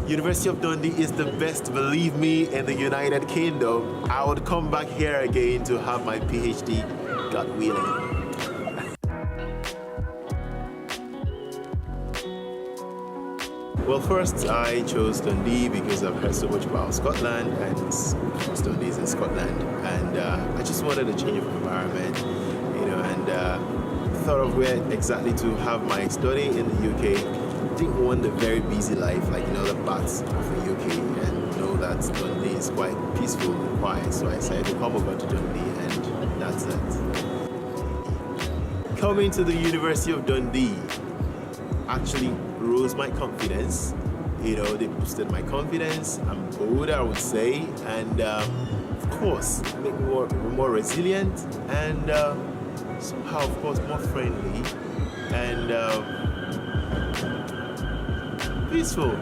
University of Dundee is the best, believe me, in the United Kingdom. I would come back here again to have my PhD, God willing. Well, first I chose Dundee because I've heard so much about Scotland, and Dundee is in Scotland, and I just wanted a change of environment, and thought of where exactly to have my study in the UK. Didn't want a very busy life like in other parts of the UK, and know that Dundee is quite peaceful and quiet, so I decided to come over to Dundee, and that's it. Coming to the University of Dundee actually rose my confidence. They boosted my confidence. I'm bolder, I would say, and of course make me more resilient, and somehow, of course, more friendly and peaceful.